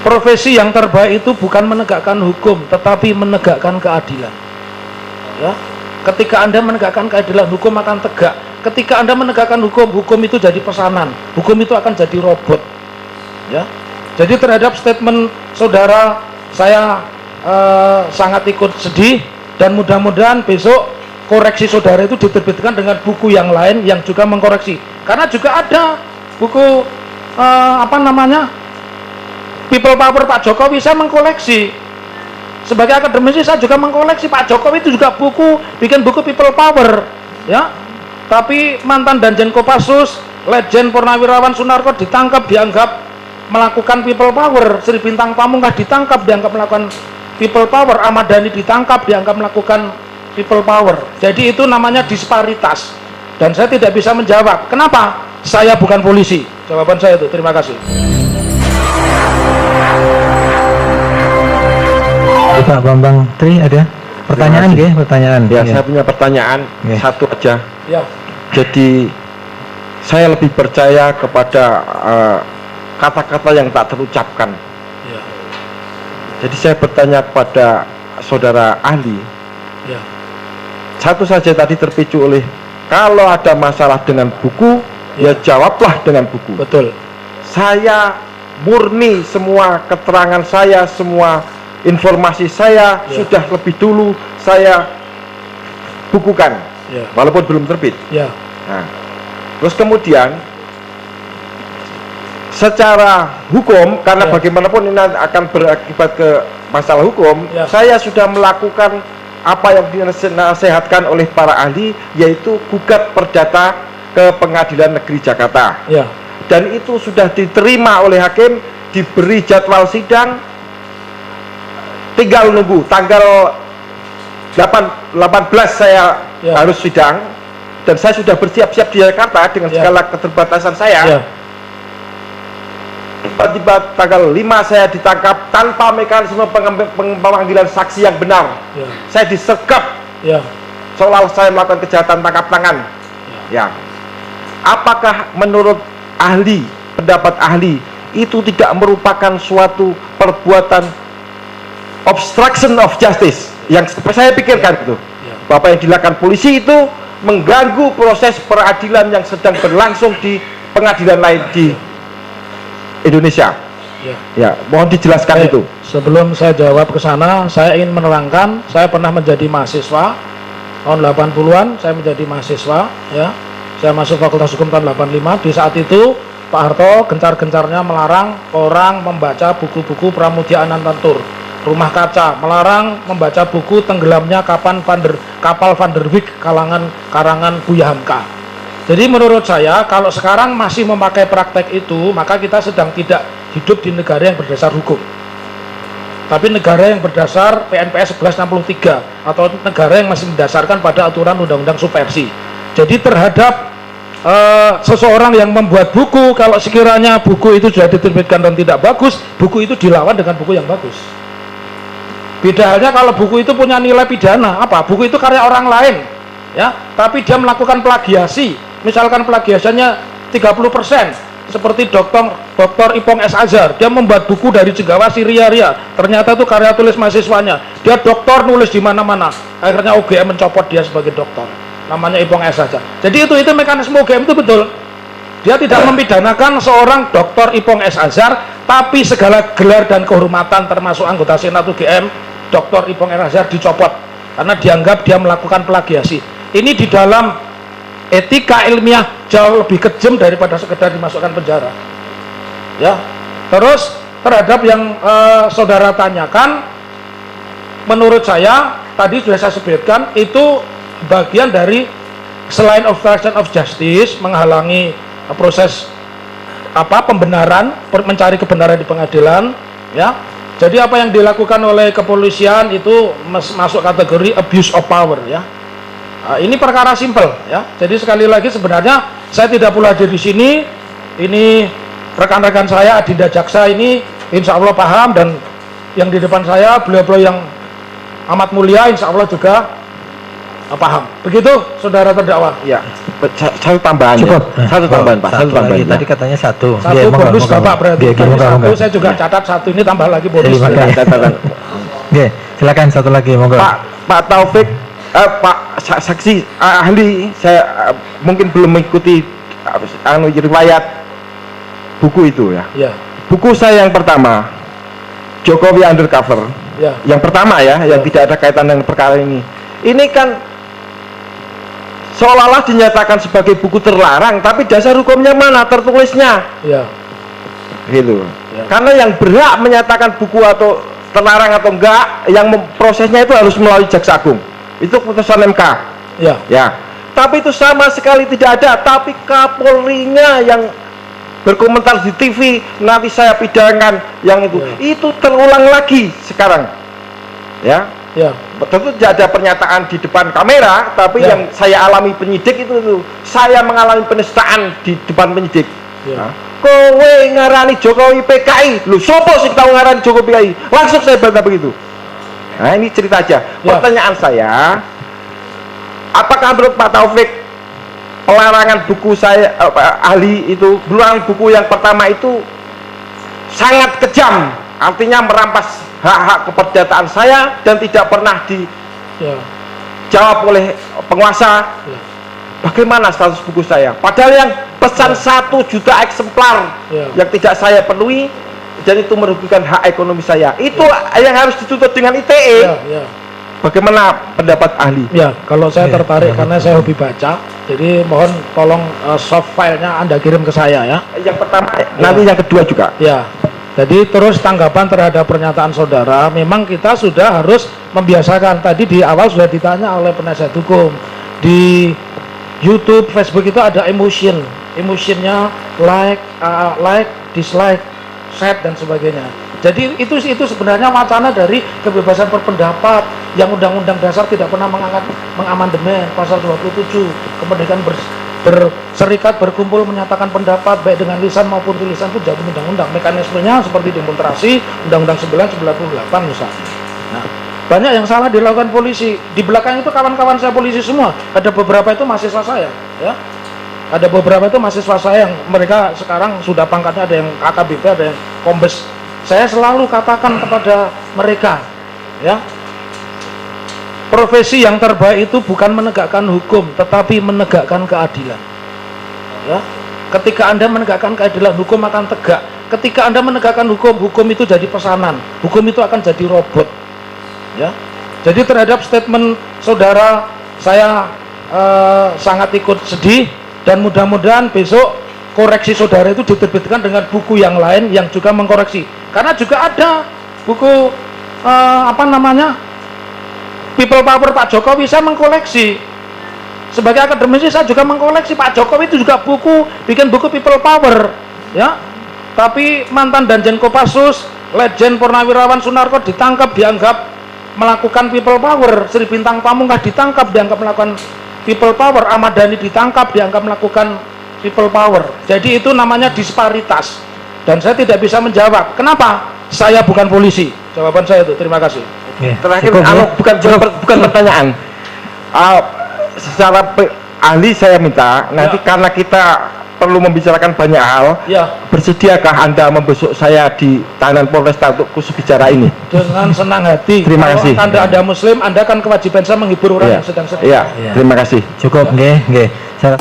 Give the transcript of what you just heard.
profesi yang terbaik itu bukan menegakkan hukum, tetapi menegakkan keadilan. Ya, ketika Anda menegakkan keadilan, hukum akan tegak. Ketika Anda menegakkan hukum, hukum itu jadi pesanan, hukum itu akan jadi robot. Ya, jadi terhadap statement saudara, saya sangat ikut sedih, dan mudah-mudahan besok koreksi saudara itu diterbitkan dengan buku yang lain yang juga mengkoreksi. Karena juga ada buku People Power Pak Jokowi, saya mengkoleksi. Sebagai akademisi saya juga mengkoleksi. Pak Jokowi itu juga bikin buku People Power, ya. Tapi mantan Danjen Kopassus, Legend Purnawirawan Sunarko ditangkap dianggap melakukan People Power. Sri Bintang Pamungkas ditangkap dianggap melakukan People Power. Ahmad Dhani ditangkap dianggap melakukan People Power. Jadi itu namanya disparitas. Dan saya tidak bisa menjawab. Kenapa? Saya bukan polisi. Jawaban saya itu. Terima kasih. Pak Bambang Tri ada pertanyaan nggih? Pertanyaan. Ya, saya punya pertanyaan satu aja. Ya. Jadi saya lebih percaya kepada kata-kata yang tak terucapkan. Ya. Jadi saya bertanya kepada saudara ahli. Ya. Satu saja tadi terpicu oleh kalau ada masalah dengan buku, ya jawablah dengan buku. Betul. Saya murni semua keterangan saya, semua informasi saya sudah lebih dulu saya bukukan, walaupun belum terbit. Nah, terus kemudian secara hukum, karena bagaimanapun ini akan berakibat ke masalah hukum, saya sudah melakukan apa yang dinasihatkan oleh para ahli, yaitu gugat perdata ke Pengadilan Negeri Jakarta. Dan itu sudah diterima oleh hakim, diberi jadwal sidang, tinggal nunggu tanggal 18 saya harus sidang, dan saya sudah bersiap-siap di Jakarta dengan segala keterbatasan saya. Tiba-tiba tanggal 5 saya ditangkap tanpa mekanisme pemanggilan saksi yang benar. Saya disekap seolah saya melakukan kejahatan tangkap tangan. Apakah menurut ahli, pendapat ahli, itu tidak merupakan suatu perbuatan obstruction of justice yang saya pikirkan itu, Bapak, yang dilakukan polisi itu mengganggu proses peradilan yang sedang berlangsung di pengadilan lain di Indonesia. Ya, mohon dijelaskan itu. Sebelum saya jawab ke sana, saya ingin menerangkan, saya pernah menjadi mahasiswa tahun 80-an, saya menjadi mahasiswa, ya. Saya masuk Fakultas Hukum tahun 85. Di saat itu Pak Harto gencar-gencarnya melarang orang membaca buku-buku Pramudia Anantatur, Rumah Kaca, melarang membaca buku Tenggelamnya Kapal Van der Wijk karangan Buya Hamka. Jadi menurut saya, kalau sekarang masih memakai praktek itu, maka kita sedang tidak hidup di negara yang berdasar hukum, tapi negara yang berdasar PNPS 1163, atau negara yang masih mendasarkan pada aturan undang-undang subversi. Jadi terhadap seseorang yang membuat buku, kalau sekiranya buku itu sudah diterbitkan dan tidak bagus, buku itu dilawan dengan buku yang bagus. Beda halnya kalau buku itu punya nilai pidana, apa? Buku itu karya orang lain, ya, tapi dia melakukan plagiasi. Misalkan plagiasinya 30%, seperti Dr. Ipong S. Azhar, dia membuat buku dari Jenggawasi Ria-Ria, ternyata itu karya tulis mahasiswanya. Dia doktor, nulis di mana-mana, akhirnya UGM mencopot dia sebagai doktor, namanya Ipong S. Azhar. Jadi itu mekanisme UGM itu betul. Dia tidak mempidanakan seorang Dr. Ipong S. Azhar, tapi segala gelar dan kehormatan termasuk anggota Senat UGM Dr. Ipong S. Azhar dicopot karena dianggap dia melakukan plagiasi. Ini di dalam etika ilmiah jauh lebih kejam daripada sekedar dimasukkan penjara. Ya. Terus terhadap yang saudara tanyakan, menurut saya tadi sudah saya sebutkan, itu bagian dari selain obstruction of justice, menghalangi proses pembenaran, mencari kebenaran di pengadilan, ya. Jadi apa yang dilakukan oleh kepolisian itu masuk kategori abuse of power, ya. Ini perkara simpel, ya. Jadi sekali lagi sebenarnya saya tidak pula hadir di sini. Ini rekan-rekan saya Adinda Jaksa ini insya Allah paham, dan yang di depan saya beliau-beliau yang amat mulia insya Allah juga Paham. Begitu, saudara terdakwa. Ya, satu tambahan. Cukup. Ya. Satu tambahan, Pak. Satu tambahan. lagi. Tadi katanya satu. Satu Iya, moga, bonus moga, Bapak moga. berarti. Iya, Tadi moga, satu, moga. saya juga catat satu, ini tambah lagi bonus. Terima kasih. Catatan. Oke, silakan satu lagi, moga. Pak Taufik, Pak saksi ahli, saya mungkin belum mengikuti riwayat buku itu ya. Ya, Buku saya yang pertama, Jokowi Undercover. ya, Yang pertama ya, yang Ya. tidak ada kaitan dengan perkara ini. Ini kan seolah-olah dinyatakan sebagai buku terlarang, tapi dasar hukumnya mana tertulisnya? ya, Gitu. Ya. Karena yang berhak menyatakan buku atau terlarang atau enggak, yang prosesnya itu harus melalui Jaksa Agung. Itu putusan MK. ya, Ya. Tapi itu sama sekali tidak ada. Tapi Kapolrinya yang berkomentar di TV, nanti saya pidanakan yang itu. Ya. Itu terulang lagi sekarang. Ya. ya, Tentu tidak ada pernyataan di depan kamera, tapi Ya. yang saya alami penyidik itu. Saya mengalami penistaan di depan penyidik. Ya. Nah, kowe ngarani Jokowi PKI, lu sopo sih tahu ngarani Jokowi PKI? Langsung saya bantah begitu. Nah, ini cerita aja. Ya. Pertanyaan saya, apakah menurut Pak Taufik pelarangan buku saya ahli itu, pelarangan buku yang pertama itu sangat kejam, artinya merampas hak-hak keperdataan saya dan tidak pernah dijawab ya, oleh penguasa. ya, Bagaimana status buku saya? Padahal yang pesan 1 juta eksemplar Ya. yang tidak saya penuhi dan itu merugikan hak ekonomi saya. Itu yang harus dituntut dengan ITE. ya, ya. Bagaimana pendapat ahli? Ya, kalau saya Ya, tertarik ya. karena saya hobi baca, jadi mohon tolong soft filenya Anda kirim ke saya ya. Yang pertama, nanti yang kedua juga. Ya, jadi terus tanggapan terhadap pernyataan saudara, memang kita sudah harus membiasakan. Tadi di awal sudah ditanya oleh penasihat hukum, di YouTube, Facebook itu ada emotionnya like, dislike, share dan sebagainya. Jadi itu sebenarnya wacana dari kebebasan berpendapat yang Undang-Undang Dasar tidak pernah mengamandemen pasal 27, kemerdekaan berserikat, berkumpul, menyatakan pendapat baik dengan lisan maupun tulisan itu jatuh undang-undang. Mekanismenya seperti demonstrasi, Undang-Undang 998 misalnya. Nah, banyak yang salah dilakukan polisi. Di belakang itu kawan-kawan saya polisi semua. Ada beberapa itu mahasiswa saya, ya. Ada beberapa itu mahasiswa saya yang mereka sekarang sudah pangkatnya, ada yang AKBP, ada yang kombes. Saya selalu katakan kepada mereka, ya, profesi yang terbaik itu bukan menegakkan hukum, tetapi menegakkan keadilan. Ya, ketika Anda menegakkan keadilan, hukum akan tegak. Ketika Anda menegakkan hukum, hukum itu jadi pesanan, hukum itu akan jadi robot. Ya, jadi terhadap statement saudara, saya sangat ikut sedih dan mudah-mudahan besok koreksi saudara itu diterbitkan dengan buku yang lain yang juga mengkoreksi. Karena juga ada buku People Power Pak Jokowi, saya mengkoleksi. Sebagai akademisi saya juga mengkoleksi. Pak Jokowi itu juga bikin buku People Power, ya. Tapi mantan Danjen Kopassus, Legend Purnawirawan Sunarko ditangkap dianggap melakukan People Power. Sri Bintang Pamungkas ditangkap dianggap melakukan People Power. Ahmad Dhani ditangkap dianggap melakukan People Power. Jadi itu namanya disparitas. Dan saya tidak bisa menjawab. Kenapa? Saya bukan polisi. Jawaban saya itu. Terima kasih. Oke, Terakhir, cukup, ya. bukan pertanyaan. Secara ahli saya minta nanti karena kita perlu membicarakan banyak hal. Ya, Bersediakah Anda membesuk saya di tahanan Polresta untuk khusus bicara ini? dengan senang hati. Terima Kalau kasih. Anda muslim, Anda kan kewajiban saya menghibur orang yang sedang sedih. Iya, Iya. terima kasih. Cukup, nggih. Saya